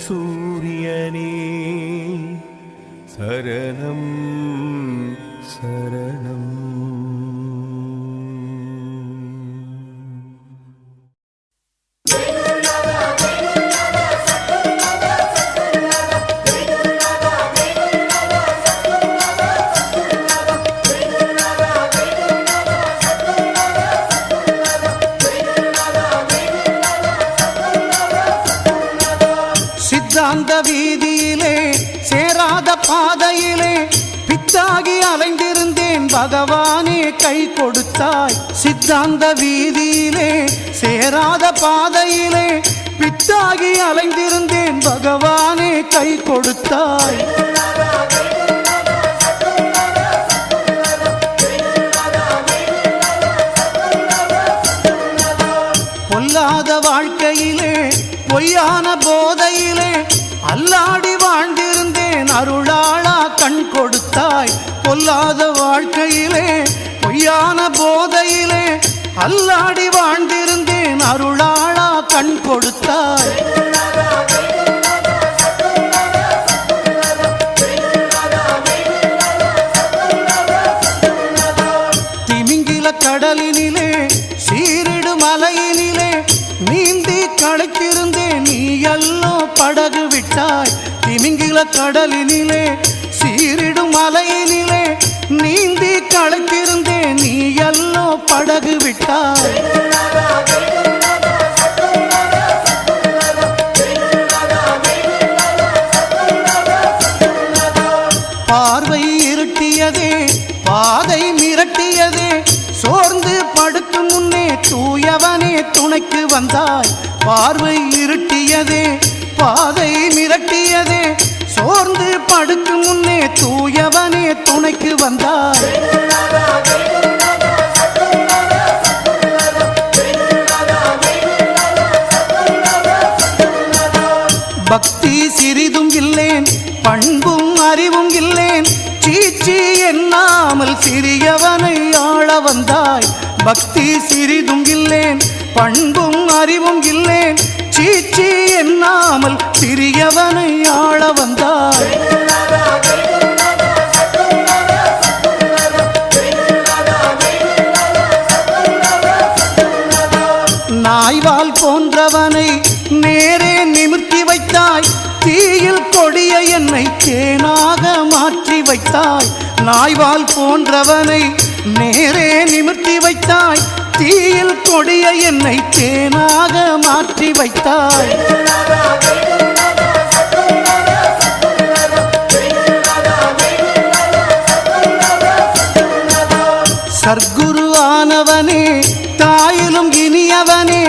சூரியனே சரணம் சரணம். சித்தாந்த வீதியிலே சேராத பாதையிலே பித்தாகி அலைந்திருந்தேன் பகவானே கை கொடுத்தாய். சித்தாந்த வீதியிலே சேராத பாதையிலே பித்தாகி அலைந்திருந்தேன் பகவானே கை கொடுத்தாய். பொல்லாத வாழ்க்கையிலே பொய்யான போதையிலே அல்லாடி வாழ்ந்திருந்தேன் அருளாளா கண் கொடுத்தாய். பொல்லாத வாழ்க்கையிலே பொய்யான போதையிலே அல்லாடி வாழ்ந்திருந்தேன் அருளாளா கண் கொடுத்தாய். திமிங்கில கடலினிலே சீரிடு மலையினிலே நீந்தி களைத்திருந்தேன் நீ எல்லோ படகு விட்டாய். திமிங்கில கடலினிலே சீரிடும் மலையினிலே நீந்தி களைத்திருந்தேன் நீ எல்லோ படகு விட்டாய். பார்வை இருட்டியதே பாதை மிரட்டியதே சோர்ந்து படுக்கும் முன்னே தூயவனே துணைக்கு வந்தாய். பார்வை இருட்டியதே பாதை மிரட்டியதே சோர்ந்து படுக்கும் முன்னே தூயவனே துணைக்கு வந்தாய். பக்தி சிறிதும் இல்லேன் பண்பும் அறிவும் இல்லேன் சீச்சி எண்ணாமல் சிறியவனை ஆள வந்தாய். பக்தி சிறிதும் இல்லேன் பண்பும் அறிவும் இல்லேன் சீச்சி எண்ணாமல் சிறியவனை ஆள வந்தாய். நாய்வால் போன்றவனை நேரே நிமிர்த்தி வைத்தாய். தீயில் கொடிய என்னை தேனாக மாற்றி வைத்தாய். நாய்வால் போன்றவனை நேரே நிமிர்த்தி வைத்தாய். தீயில் கொடிய என்னை தேனாக மாற்றி வைத்தாய். சர்க்குரு ஆனவனே தாயிலும் இனியவனே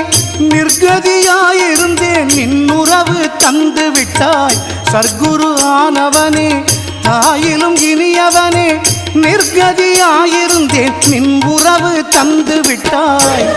நிர்கதியாயிருந்தேன் நின்னுறவு தந்து விட்டாய். சர்க்குரு ஆனவனே தாயிலும் இனியவனே நிர்கதியாயிருந்தேன் நின் உறவு தந்து விட்டாய்.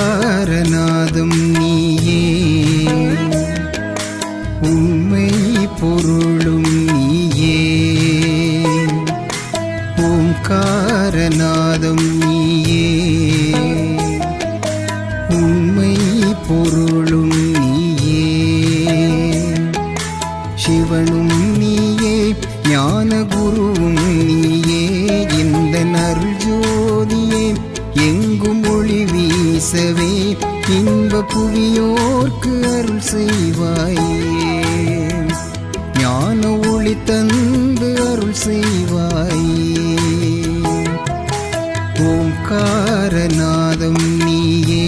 ஓம்காரநாதம் நீயே உண்மை பொருளும் நீயே. ஓம்காரநாதம் நீயே உண்மை பொருளும் நீயே. சிவனும் நீயே ஞான குருவும் நீயே. இந்த அருள் ஜோதியே எங்கும் ஒளி வீசவே இன்ப புவியோர்க்கு அருள் செய்வாயே. ஞான ஒளி தந்து அருள் செய்வாயே. ஓம்காரநாதம் நீயே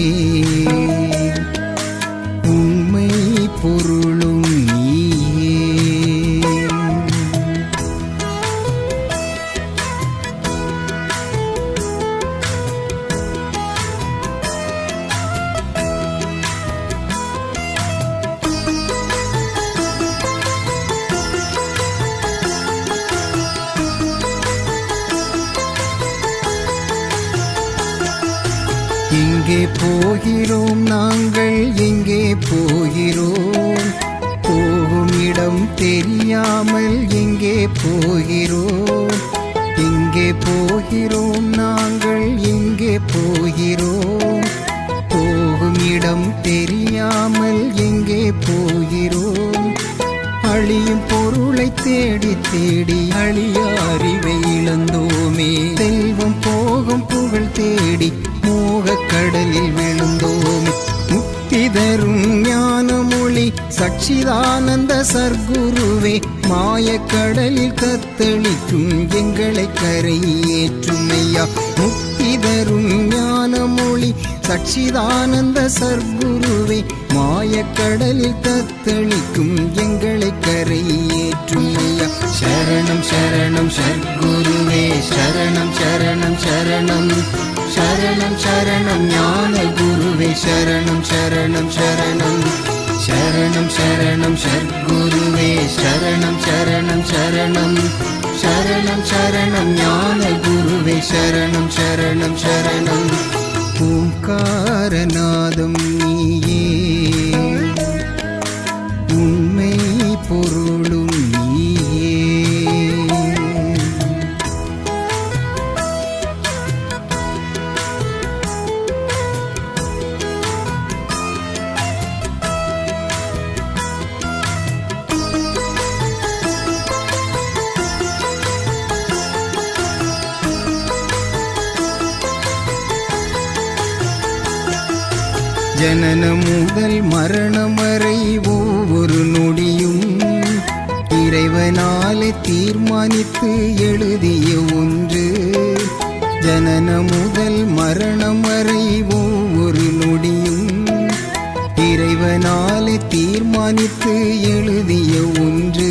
உண்மை பொருளும் நீயே. எங்கே போகிறோம் நாங்கள் எங்கே போகிறோம் போகும் இடம் தெரியாமல் எங்கே போகிறோம் எங்கே போகிறோம் நாங்கள் எங்கே போகிறோம் போகும் இடம் தெரியாமல் எங்கே போகிறோம் அழியும் பொருளை தேடி தேடி அழிய அறிவை இழந்தோமே செல்வம் போகும் புகழ் தேடி மோகக் கடலில் விழுந்தோமே முக்தி தரும் ஞான மொழி சச்சிதானந்த சர்க்குருவே மாயக்கடலில் தத்தளிக்கும் எங்களை கரையேற்றும் ஐயா முக்தி தரும் ஞான மொழி சச்சிதானந்த சர்க்குருவே மாயக்கடலில் தத்தளிக்கும் எங்களை கரையேற்றும் ஐயா சரணம் சரணம் சர்க்குருவே சரணம் சரணம் சரணம் சரணம் சரணம் ஞான குருவே சரணம் சரணம் சரணம் சரணம் சரணம் சர்க்குருவே சரணம் சரணம் சரணம் சரணம் சரணம் ஞான குருவே சரணம் சரணம் சரணம் ஓம்காரநாதம் நீயே உண்மை பொருளும் நீயே ஜனனம் முதல் மரணம் வரை ஒவ்வொரு நொடியும் இறைவனாலே தீர்மானித்து எழுதிய ஒன்று ஜனனம் முதல் மரணம் வரை ஒவ்வொரு நொடியும் இறைவனாலே தீர்மானித்து எழுதிய ஒன்று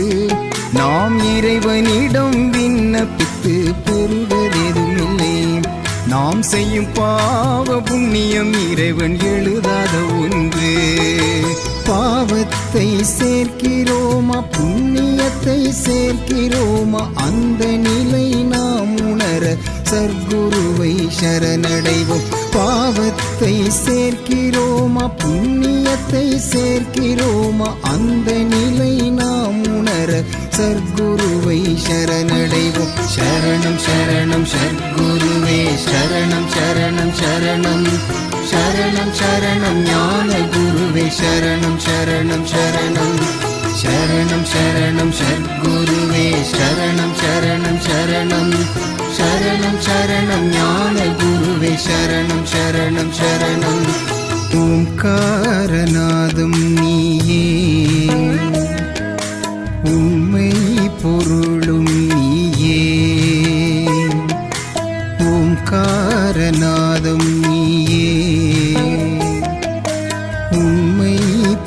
நாம் இறைவனிடம் விண்ணப்பித்து பெறுவதெதுமில்லை நாம் செய்யும் பாவ புண்ணியம் இறைவன் எழுதாத ஒன்று பாவத்தை சேர்க்கிறோமா புண்ணியத்தை சேர்க்கிறோமா அந்த நிலை நாம் உணர சர்க்குருவை சரணடைவோம் பாவத்தை சேர்க்கிறோமா புண்ணியத்தை சேர்க்கிறோமா அந்த நிலை நாம் உணர சர்க்குருவை சரணடைவோம் சரணம் சரணம் சர்க்குருவே சரணம் சரணம் சரணம் சரணம் சரணம் ஞான குருவே சரணம் சரணம் சரணம் சரணம் சரணம் சர்க்குருவே சரணம் சரணம் சரணம் சரணம் சரணம் ஞான குருவே சரணம் சரணம் சரணம் ஓம்காரநாதம் நீயே உண்மை பொருளும் நீயே ஓம்காரநாதம் நீயே உண்மை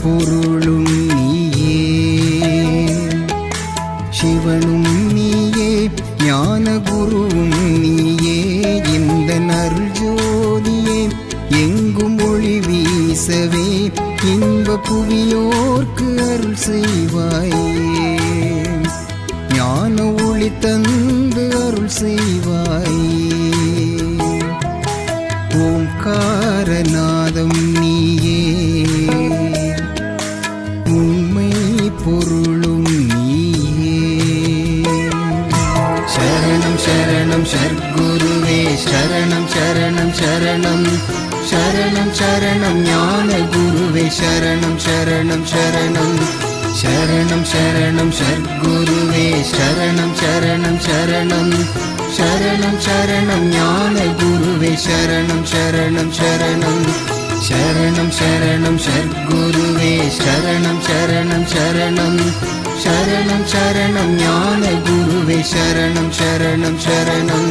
பொருளும் நீயே சிவனும் நீயே ஞான குருவும் நீயே இந்த அருள் ஜோதியே எங்கும் ஒளி வீசவே இன்ப புவியோர்க்கு அருள் செய்வாயே ஞான ஒளி தந்து அருள் செய்வாயே ஓம்காரநாதம் நீயே உண்மை பொருளும் நீயே சரணம் சரணம் சர்க்குருவே சரணம் சரணம் சரணம் சரணம் சரணம் ஞான குருவே சரணம் சரணம் சரணம் சரணம் சரணம் சர்க்குருவே சரணம் சரணம் சரணம் சரணம் சரணம் ஞான குருவே சரணம் சரணம் சரணம் சரணம் சரணம் சர்க்குருவே சரணம் சரணம் சரணம் சரணம் சரணம் ஞான குருவே சரணம் சரணம் சரணம்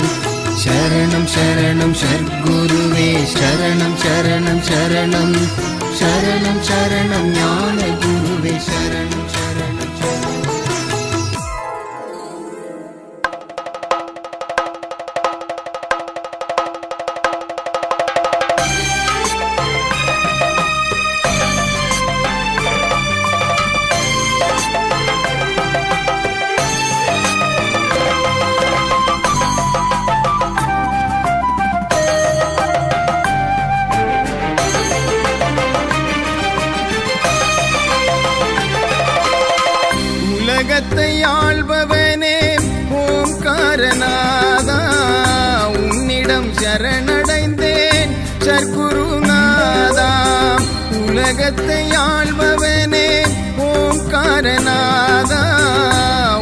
சரணம் சரணம் சர்க்குருவே சரணம் சரணம் சரணம் சரணம் சரணம் ஞான குருவே சரணம் சரணம் சரணம் சரணடைந்தேன் சர்க்குருநாதா. உலகத்தை ஆள்பவனே ஓம்காரநாதா,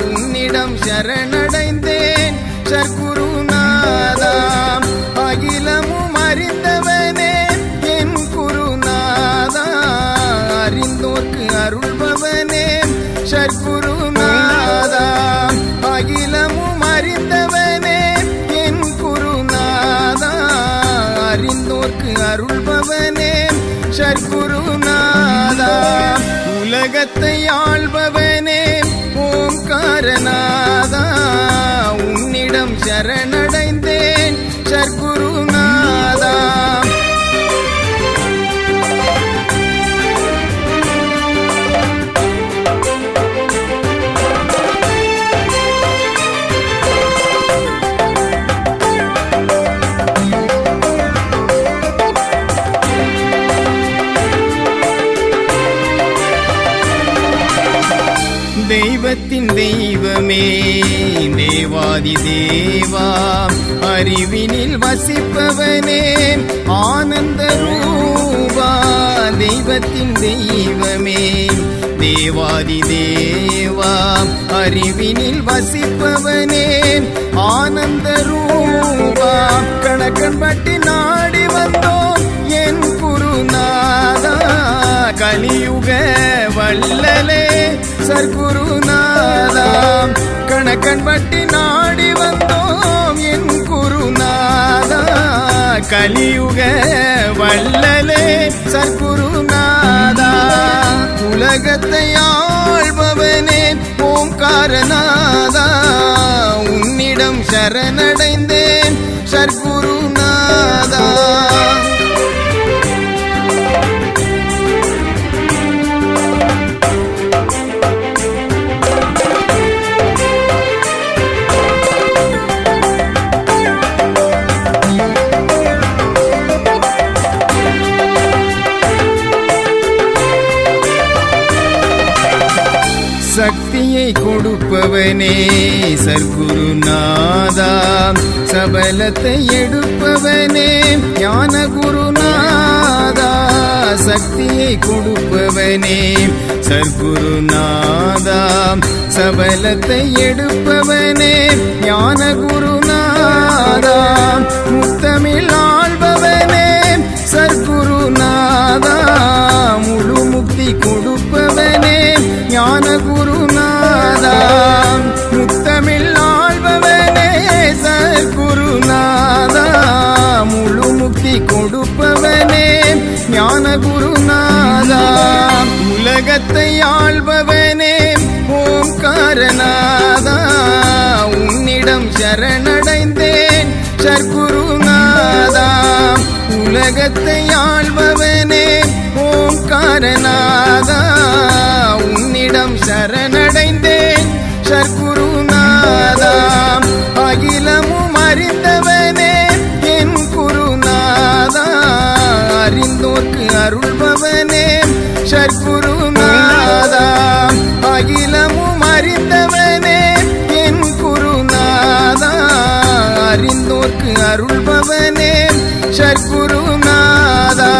உன்னிடம் சரணடைந்தேன் சர்க்குருநாதா. அகிலமும் அறிந்தவனே என் குருநாதா, அறிந்தோர்க்கு அருள்பவனே சர்க்குருநாதா. அகிலமும் அறிந்தவனே என் குருநாதா, அறிந்தோர்க்கு அருள்பவனே சர்க்குருநாதா. உலகத்தை ஆள்பவனே ஓம்காரநாதா, உன்னிடம் சரணடைந்தேன் சர்க்குருநாதா. தெய்வத்தின் தெய்வமே தேவாதி தேவா, அறிவினில் வசிப்பவனே ஆனந்த ரூபா. தெய்வத்தின் தெய்வமே தேவாதி தேவா, அறிவினில் வசிப்பவனே ஆனந்த ரூபா. கணக்கன் பட்டி நாடி வந்தோம் என் குருநாதா, கலியுக வல்லலே சர்க்குருநாதா. கணக்கன் பட்டி நாடி வந்தோம் என் குருநாதா, கலியுக வல்லலே சர்க்குருநாதா. உலகத்தை ஆள்பவனே ஓம்காரநாதா, உன்னிடம் சரணடைந்தேன் சர்க்குருநாதா. சக்தியை கொடுப்பவனே சர்க்குருநாதா, சபலத்தை எடுப்பவனே ஞான குருநாதா. சக்தியை கொடுப்பவனே சர்க்குருநாதா, சபலத்தை எடுப்பவனே ஞான குருநாதா. முத்தமிழ் ஆள்பவனே சர்க்குருநாதா, முழு முக்தி கொடுப்பவனே ஞான குருநாதா. முத்தமிழ் ஆள்பவனே சர்க்குருநாதா, முழு முக்தி கொடுப்பவனே ஞான குருநாதா. உலகத்தை ஆள்பவனே ஓம்காரநாதா, உன்னிடம் சரணடைந்தேன் சர்க்குருநாதா. உலகத்தை ஆள்பவனே ஓம்காரநாதா, உன்னிடம் சரணடைந்தேன் சர்க்குருநாதா. அகிலமும் அறிந்தவனே என் குருநாதா, அறிந்தோர்க்கு அருள்பவனே சர்க்குருநாதா. அகிலமும் அறிந்தவனே என் குருநாதா, அறிந்தோர்க்கு அருள்பவனே சர்க்குருநாதா.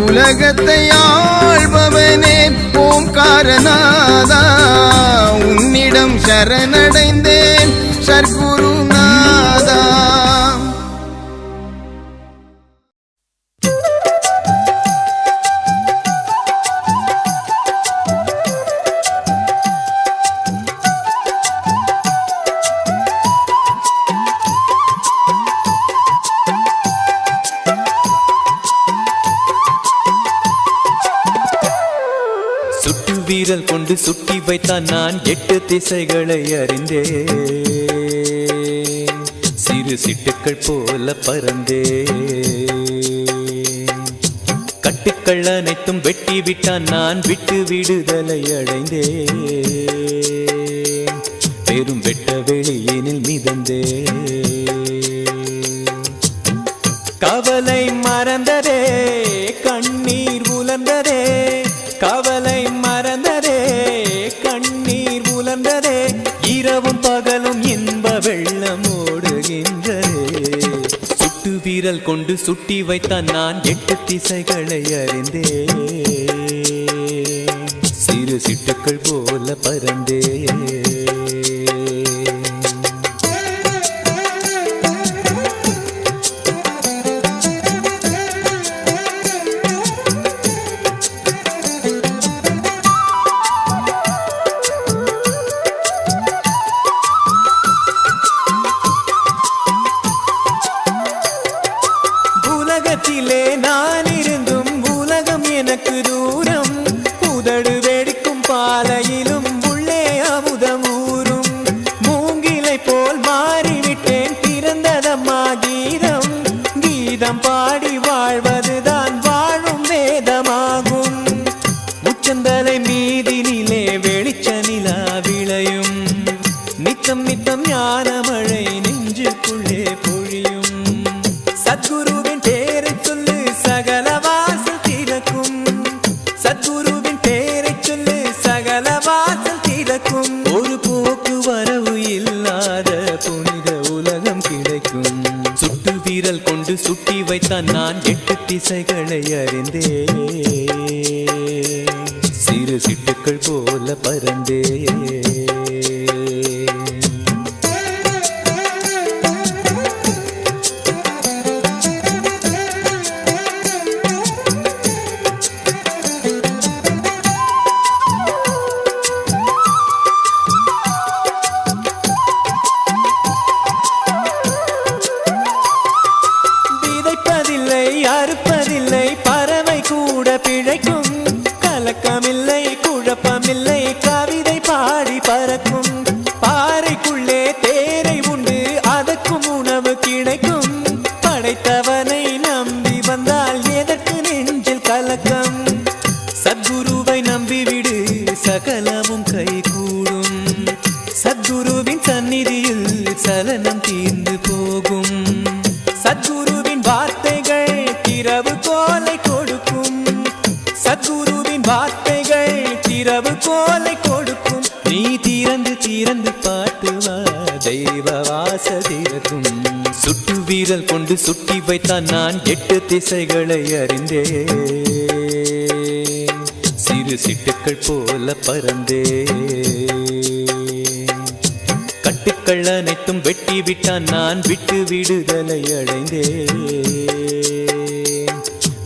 உலகத்தை ஆள்பவனே ஓம்காரநாதா, உன்னிடம் சரணடைந்தேன் சர்க்குருநாதா. வீரல் கொண்டு சுட்டி வைத்தான் நான் 8 திசைகளை அறிந்தே. சிறு சிட்டுக்கள் போல பறந்தே. கட்டுக்கள் அனைத்தும் வெட்டி விட்டான் நான் விட்டு விடுதலை அடைந்தே. பெரும் வெட்ட வெளியினில் மிதந்தே. கவலை மறந்ததே கண்ணீர் உலர்ந்ததே. கவலை மறந்ததே கண்ணீர் உலர்ந்ததே. இரவும் பகலும் இன்ப வெள்ளம் ஓடுகின்றதே. சுட்டு வீரல் கொண்டு சுட்டி வைத்தான் நான் 8 திசைகளை அறிந்தே சிறு சிட்டுக்கள் போல பறந்தே நான் இருந்தும் உலகம் எனக்கு தூரம் உதடு வெடிக்கும் பாலையிலும் உள்ளே அமுதமூரும் மூங்கிலை போல் மாறிவிட்டேன் பிறந்ததம்மா கீதம் கீதம் பாடி வாழ்வதுதான் வாழும் வேதமாகும் உச்சந்தலை மீதினிலே வெளிச்ச நிலா விளையும் நித்தம் நித்தம் ஞான மழை நெஞ்சுக்குள்ளே பொழியும் சத்குருவின் பேரை சொல்லு சகல வாசல் திறக்கும் சத்குருவின் பேரை சொல்லு சகல வாசல் திறக்கும் ஒரு போக்கு வரவு இல்லாத புனித உலகம் கிடைக்கும் சுட்டு வீரல் கொண்டு சுட்டி வைத்தான் நான் 8 திசைகளை அறிந்தே சிறு சிட்டுக்கள் போல பறந்தே அறுப்பதில்லை பறவை கூட பிழைக்கும் கலக்கமில்லை குழப்பமில்லை கவிதை பாடி பறக்கும் பாறைக்குள்ளே தேரை உண்டு அதற்கும் உணவு கிடைக்கும் படைத்தவனை நம்பி வந்தால் எதற்கு நெஞ்சில் கலக்கம் சத்குருவை நம்பிவிடு சகலமும் கைகூடும் சத்குருவின் சந்நிதியில் சலனம் தீர்ந்து போகும் சத்குருவின் வார்த்தைகள் திறவு கோலை கொடுக்கும் சத்குருவின் வார்த்தைகள் திறவு கோலை கொடுக்கும் நீ திறந்து பாட்டுவா தெய்வ வாச திறக்கும் சுட்டு வீரல் கொண்டு சுட்டி வைத்தான் நான் 8 திசைகளை அறிந்தே சிறு சிட்டுக்கள் போல பறந்தே கட்டுக்கள் அனைத்தும் வெட்டி விட்டான் நான் விட்டு விடுதலை அடைந்தே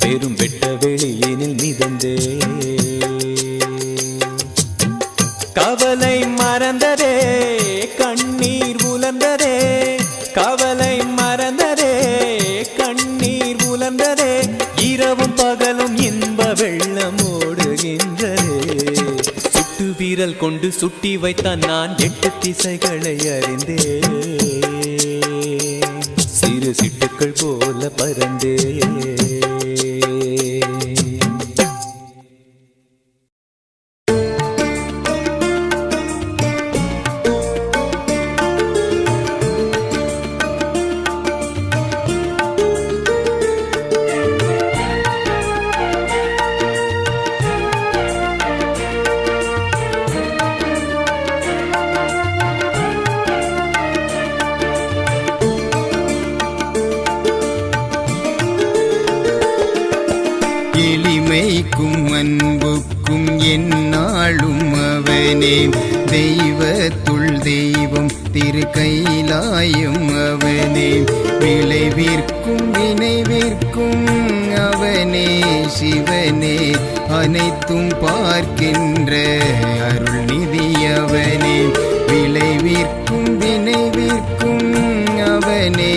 பெரும் வெட்ட வெளியினில் மிதந்தே கவலை மறந்ததே கண்ணீர் உலர்ந்ததே கவலை மறந்ததே கண்ணீர் உலர்ந்ததே இரவும் பகலும் இன்ப வெள்ளம் ஓடுகின்றதே சுட்டு வீரல் கொண்டு சுட்டி வைத்தான் நான் 8 திசைகளை அறிந்தே சிறு சிட்டுக்கள் போல பறந்தே எளிமைக்கும் அன்புக்கும் எந்நாளும் அவனே தெய்வத்துள் தெய்வம் திரு கைலாயம் அவனே விளைவிற்கும் வினைவிற்கும் அவனே சிவனே அனைத்தும் பார்க்கின்ற அருள் நிதி அவனே விளைவிற்கும் வினைவிற்கும் அவனே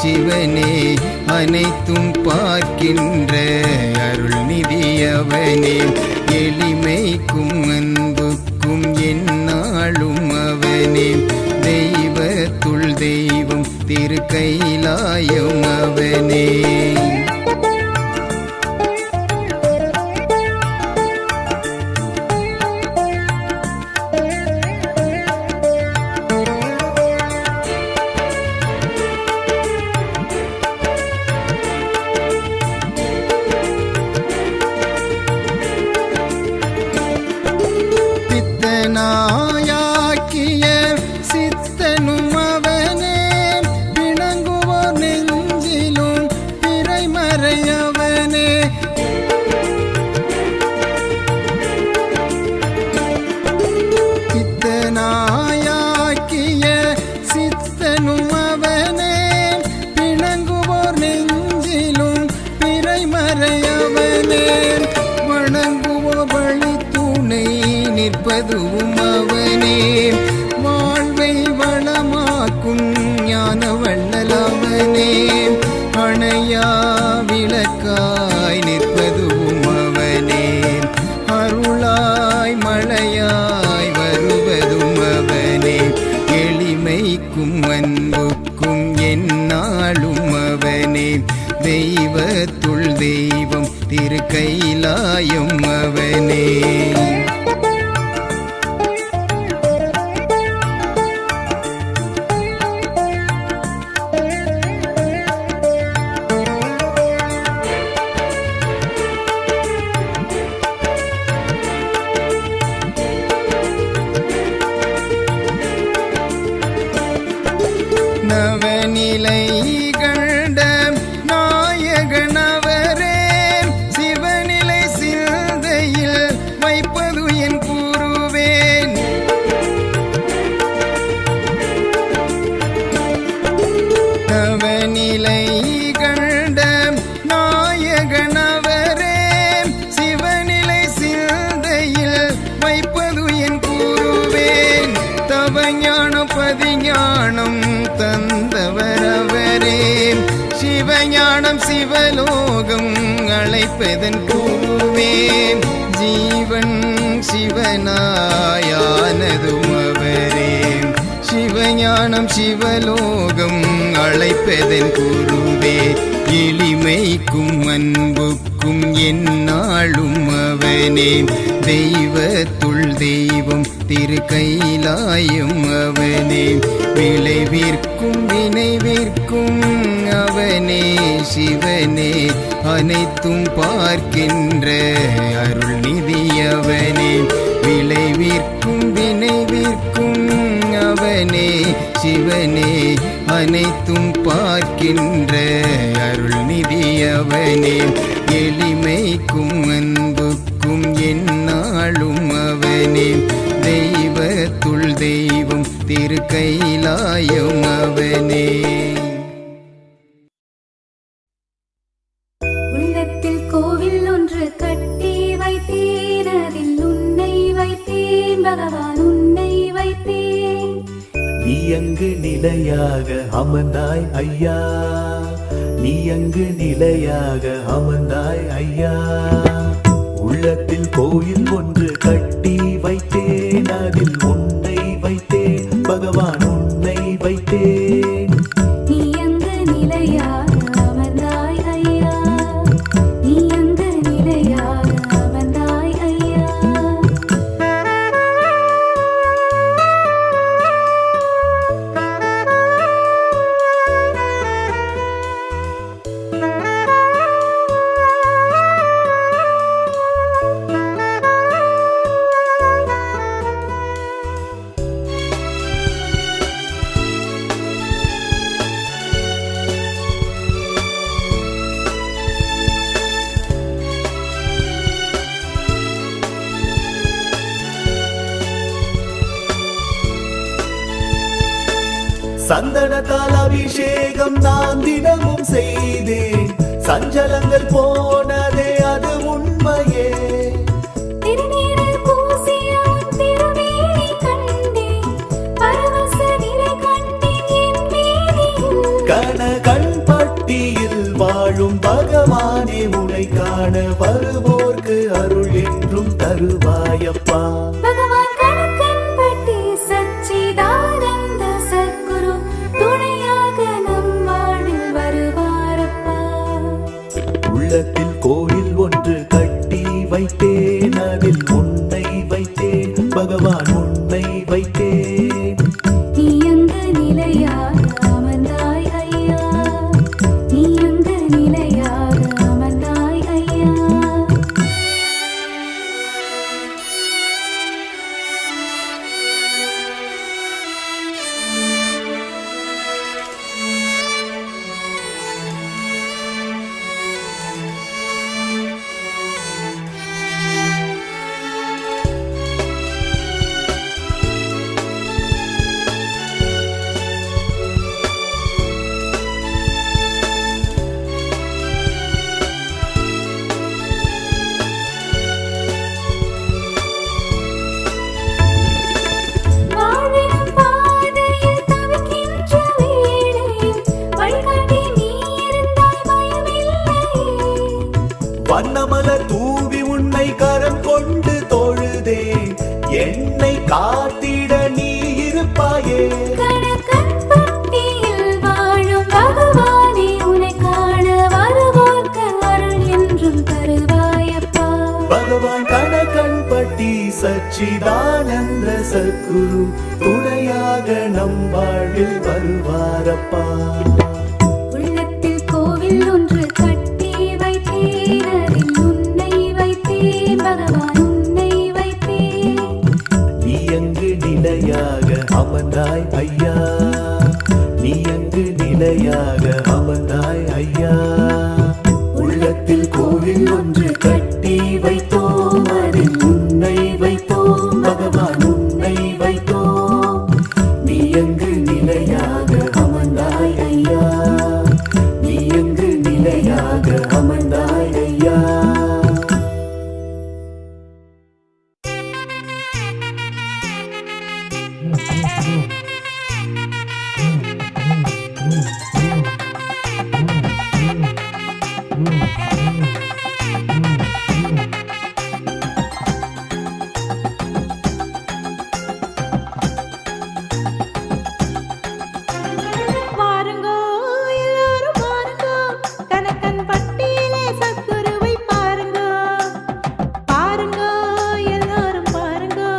சிவனே அனைத்தும் பார்க்கின்ற அருள் நிதி அவனே எளிமைக்கும் அன்புக்கும் எந்நாளும் அவனே தெய்வத்துள் தெய்வம் திரு கைலாயம் அவனே நாயாக்கிய சித்தனும் அவனே பிணங்குவோர் நெஞ்சிலும் காப்பதுவும் அவனே. வாழ்வை வளமாக்கும் ஞான வள்ளலவனே. அணையா விளக்காய் நிற்பதுவும் அவனே. அருளாய் மழையாய் வருவதும் அவனே. எளிமைக்கும் அன்புக்கும் எந்நாளும் அவனே. தெய்வத்துள் தெய்வம் திருக்கைலாயம் அவனே. நவநிலை கண்ட நாயகனவரே. சிவநிலை சிந்தையில் வைப்பது என் கூறுவேன். நவநிலை கண்ட நாயகனவரே. சிவநிலை சிந்தையில் வைப்பது என் கூறுவேன். தவஞானம் பதிஞானம் தந்தவரவரே. சிவஞானம் சிவலோகம் அழைப்பதன் கூறுவேன். ஜீவன் சிவனாயானதும் அவரே. சிவஞானம் சிவலோகம் அழைப்பதன் கூறுவே. எளிமைக்கும் அன்புக்கும் எந்நாளும் அவனே. தெய்வத்துள் தெய்வம் திருக்கைலாயம் அவனே. விளைவிற்கும் வினைவிற்கும் அவனே. சிவனே அனைத்தும் பார்க்கின்ற அருள் நிதி அவனே. விளைவிற்கும் வினைவிற்கும் அவனே. சிவனே அனைத்தும் பார்க்கின்ற அருள் நிதி அவனே. எளிமைக்கும் அன்புக்கும் எந்நாளும் அவனே. தெய்வத்துள் தெய்வம் திருக்கைலாயம் அவனே. உள்ளத்தில் கோவில் ஒன்று கட்டி வைத்தேன். அதில் உன்னை வைத்தேன் பகவான், உன்னை வைத்தேன். நீ அங்கு நிலையாக அமர்ந்தாய் ஐயா. நீ அங்கு நிலையாக அமர்ந்தாய் ஐயா. உள்ளத்தில் கோயில் ஒன்று கட்டி வைத்தேன். அதில் உன்னை வைத்தேன் பகவான், உன்னை வைத்தேன். நீ அங்கு நிலையாக அமர்ந்தாய் ஐயா. நீ அங்கு நிலையாக அமர்ந்தாய் ஐயா. சந்தனத்தால் அபிஷேகம் நான் தினமும் செய்தேன். சஞ்சலங்கள் போனதே அது உண்மையே. திருநீரில் பூசிய உன் திருமேனி கண்டேன். பரவச நிலை கண்டேன் என் மேனியில். கண் வாழும் பகவானே உனை காண வருவோர்க்கு அருள் என்றும் தருவாயப்பா. பகவான் கணக்கன்பட்டி சச்சிதானந்த சத்குரு துணையாக நம் வாழ்வில் வருவாரப்பா. உள்ளத்தில் கோயில் ஒன்று கட்டி வைத்தேன். அதில் உன்னை வைத்தேன் பகவான், உன்னை வைத்தேன். நீ அங்கு நிலையாக அமர்ந்தாய் ஐயா. நீ அங்கு நிலையாக அமர்ந்தாய் ஐயா. வண்ணமலர் தூவி உன்னை கரம் கொண்டு தொழுதேன், என்னை காத்திட நீ இருப்பாயே. கணக்கன்பட்டியில் வாழும் பகவானே, உன்னை காண வருவோர்க்கு அருள் என்றும் தருவாயப்பா. பகவான் கணக்கன்பட்டி சச்சிதானந்த சத்குரு துணையாக நம் வாழ்வில் வருவாரப்பா. உள்ளத்தில் கோவில் ஒன்று கட்டி வைத்தேன், அதில் உன்னை வைத்தேன் பகவான், உன்னை வைத்தேன். நீ அங்கு நிலையாக அமர்ந்தாய் ஐயா, நீ அங்கு நிலையாக அமர்ந்தாய் ஐயா. உள்ளத்தில் கோவில் ஒன்று கட்டி வைத்தோம், அதில் உன்னை வைத்தோம் பகவான், உன்னை வைத்தோம். நீ அங்கு நிலையாக அமர்ந்தாய் ஐயா, நீ அங்கு நிலையாக அமர்ந்தாய் ஐயா. பாருங்கோ எல்லாரும் பாருங்கோ, கணக்கன்பட்டியிலே சத்குருவை பாருங்கோ. பாருங்கோ எல்லாரும் பாருங்கோ,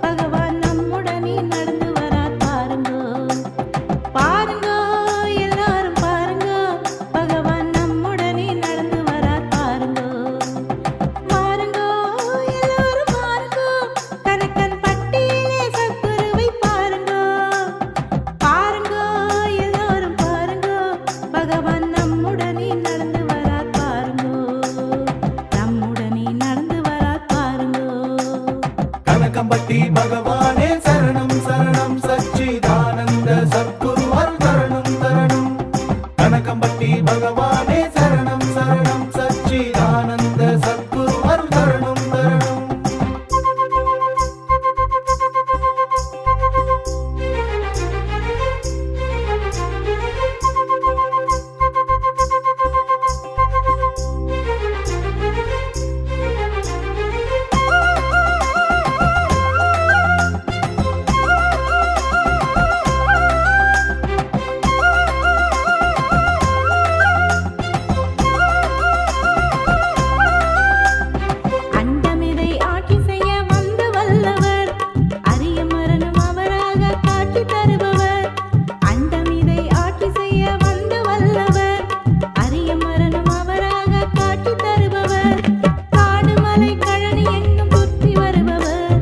பகவான் நம்முடனே நடந்து வரார் பாருங்கோ. பாருங்கோ எல்லாரும் பாருங்கோ, பகவான் நம்முடனே நடந்து வரார் பாருங்கோ. பாருங்கோ எல்லாரும் பாருங்கோ, கணக்கன்பட்டியிலே சத்குருவை பாருங்கோ. பாருங்கோ எல்லாரும் பாருங்கோ, பகவான் நம்முடனே நடந்து வரார் பாருங்கோ, நம்முடனே நடந்து வரார் பாருங்கோ. கணக்கம்பட்டி பகவானே சரணம் சரணம், சச்சிதானந்த சத்குரு அருள் தரணும் தரணும். கணக்கம்பட்டி பகவானே சரணம் சரணம், சச்சிதானந்த சத்குரு அருள் தரணும் தரணும். அண்டமிதை ஆட்சி செய்ய வந்து வல்லவர், அரிய மரணம் அவராக காட்சி தருபவர். அண்டமிதை ஆட்சி செய்ய வந்து வல்லவர், அரிய மரணம் அவராக காட்சி தருபவர். காடு மலை கழனி எங்கும் சுற்றி வருபவர்,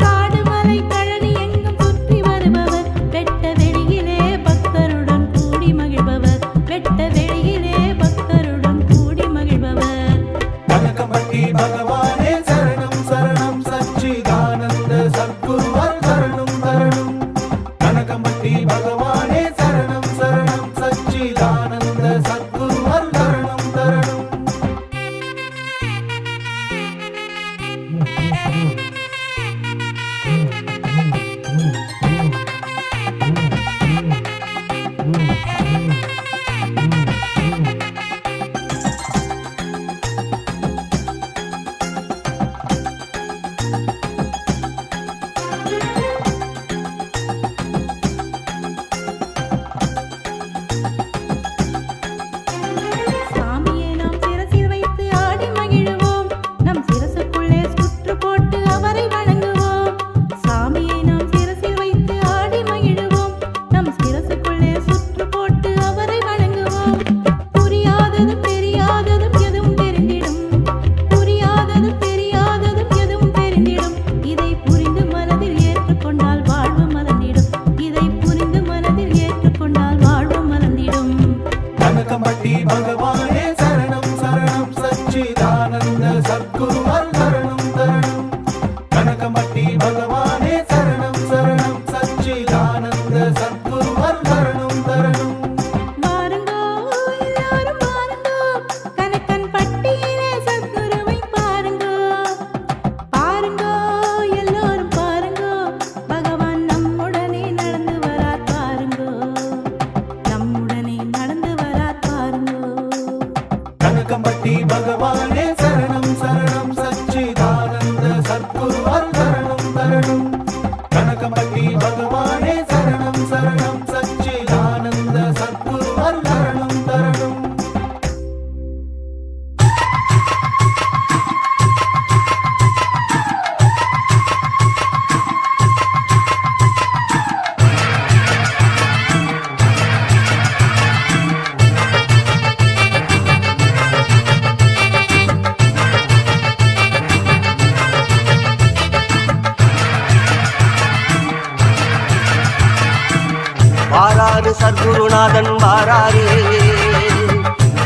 காடு மலை கழனி எங்கும் சுற்றி வருபவர். வெட்ட வெளியிலே பக்தருடன் கூடி மகிழ்பவர், வெட்ட வெளியிலே பக்தருடன் கூடி மகிழ்பவர். கணக்கம்பட்டி பகவானே சரணம் சரணம், சச்சிதானந்த சத்குரு அருள் தரணும் தரணும். கணக்கம்பட்டி பகவானே சரணம் சரணம், சச்சிதானந்த சத்குரு அருள் தரணும் தரணும். சாமியை நாம் சிரசில் வைத்து ஆடி மகிழுவோம், நம் சிரசுக்குள்ளே சுற்று போட்டு அவரை வணங்குவோம். சாமியை நாம் சிரசில் வைத்து ஆடி மகிழுவோம், நம் சிரசுக்குள்ளே சுற்று போட்டு அவரை வணங்குவோம். புரியாததும் தெரியாததும் எதுவும் தெரிந்திடும், புரியாததும் தெரியாததும் எதுவும் தெரிந்திடும். இதை புரிந்து மனதில் ஏற்றுக்கொண்டால் வாழ்வு மலர்ந்திடும், இதை புரிந்து மனதில் ஏற்றுக்கொண்டால் வாழ்வு மலர்ந்திடும். கணக்கம்பட்டி பகவானே சரணம் சரணம், சச்சிதானந்த சத்குரு அருள் தரணும் தரணும். கணக்கம்பட்டி பகவானே சரணம் சரணம், சச்சிதானந்த சத்குரு அருள் தரணும் தரணும். பாருங்கோ எல்லாரும் பாருங்கோ, கணக்கன்பட்டியிலே சத்குருவை பாருங்கோ. பாருங்கோ எல்லாரும் பாருங்கோ, பகவான் நம்முடனே நடந்து வரார் பாருங்கோ, நம்முடனே நடந்து வரார் பாருங்கோ. தரணும் தரணும். வாராறு சத்குருநாதன் வாராறு,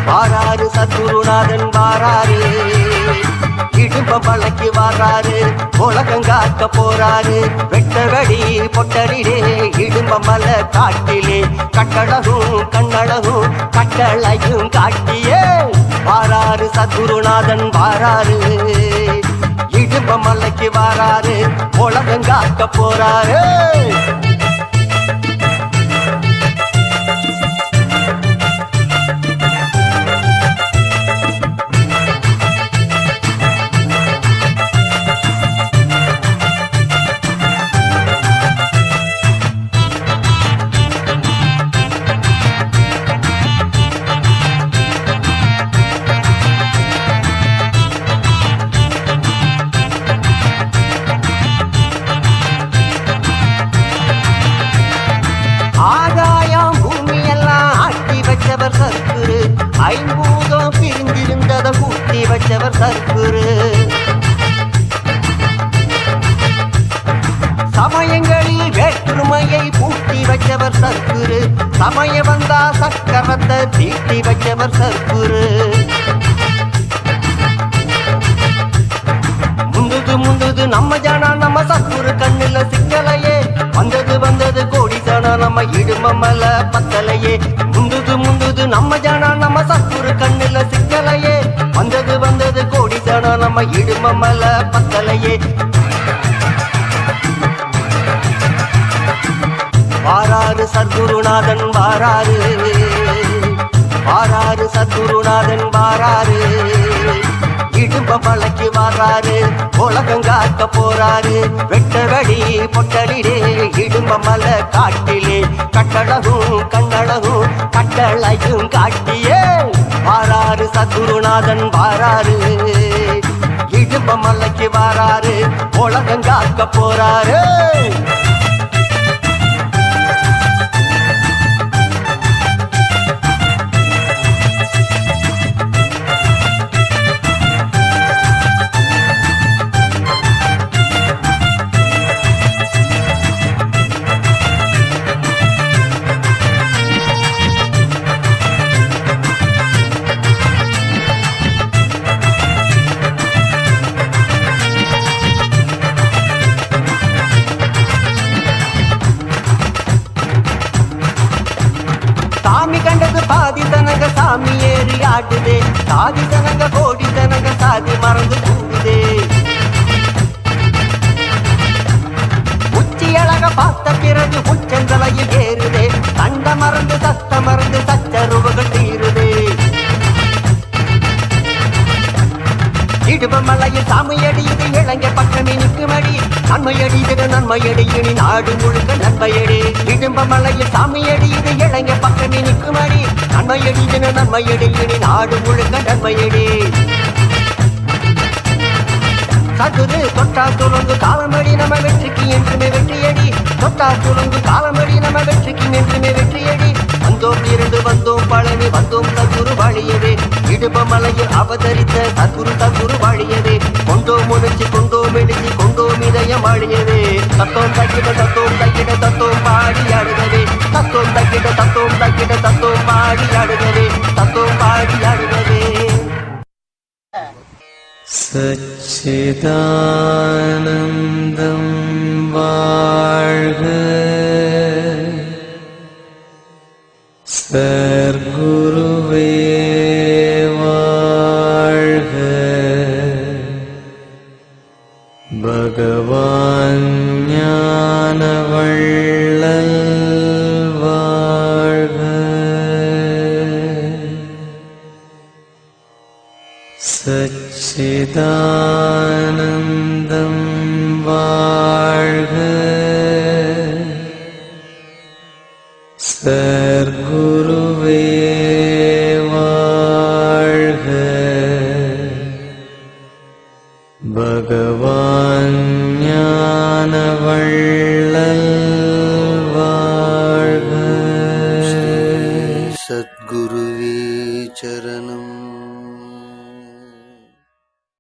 வாராறு சத்குருநாதன் வாராறு, இடும்ப மலைக்கு வாராரு, உலகம் காக்க போறாரு. வெட்ட வெடி பொட்டலிலே இடும்ப மலை காட்டிலே, கட்டழகும் கண்ணழகும் கட்டளையும் காட்டியே வாராரு சத்குருநாதன் வாராரு, இடும்ப மலைக்கு வாராரு, உலகம் காக்க போறாரு. ஆகாயம் பூமியெல்லாம் ஆட்டி வச்சவர் சர்க்குரு, ஐம்பூதம் பிரிந்திருந்ததை கூட்டி வச்சவர் சர்க்குரு. சமயங்களில் வேற்றுமையை பூட்டி வச்சவர் சர்க்குரு, சமயம் வந்தா சக்கரத்தை தீட்டி வச்சவர் சர்க்குரு. முந்தது நம்ம ஜானா நம்ம சத்குரு கண்ணுல சிக்கலையே, வந்தது கோடி ஜானா நம்ம இடுமமல பத்தலையே. முந்தது நம்ம ஜானா நம்ம சத்குரு கண்ணுல சிக்கலையே, வந்தது கோடி ஜானா நம்ம இடுமமல பத்தலையே. வாராறு சத்குருநாதன் வாராறு, வாராறு சத்குருநாதன் வாராரு, இடும்ப மலைக்கு வாராரு, உலகம் காக்க போறாரு. வெட்ட வெடி பொட்டலிலே இடும்ப மலை காட்டிலே, கட்டழகும் கண்ணழகும் கட்டளையும் காட்டியே வாராரு சத்குருநாதன் வாராரு, இடும்ப மலைக்கு வாராரு, உலகம் காக்க போறாரு. சாமி கண்டது பாதி தனங்க சாமி ஏறி ஆடுதே, சாதி தனங்க கோடி தனங்க சாதி மறந்து கூடுதே. உச்சி அழக பார்த்த பிறகு உச்சந்தலையில் ஏறுதே, சண்ட மறந்து சத்த மறந்து சச்சருவுகள் தீருதே. இடுப மலையில் சாமியடி இது இளங்க பக்கமே நிற்குமடி, நன்மையடி இது நன்மையடி இனி நாடு முழுக்க நன்மையடி. இடும்ப மலையில் சாமியடி இது இளங்க பக்கமே நிற்குமடி, நன்மையடி இது நன்மையடி இனி நாடு முழுக்க நன்மையடி. சதுரு தொட்டா துலங்கு காலமடி நம்ம வெற்றிக்கு என்றுமே வெற்றியடி, தொட்டா துலங்கு காலமடி நம்ம வெற்றிக்கு என்றுமே வெற்றியடி. வந்தோம் இரண்டு வந்தோம் பழனி வந்தோம் சத்குரு வாழியவே, இடுப மலையில் அவதரித்த சத்குரு வாழியவே. கொண்டோம் உணர்ச்சி கொண்டோம் எழுச்சி கொண்டோம் இதயம் வாழியவே. தத்தோம் தக்கிட தத்தோம் பாடி ஆடுகவே, தத்தோம் தக்கிட தத்தோம் பாடி ஆடுகவே, தத்தோம் பாடி ஆடுகவே. சச்சிதானந்தம் வாழ்க, சர்க்குருவே வாழ்க, பகவான் ஞான வள்ளல் வாழ்க, சச்சிதானந்தம்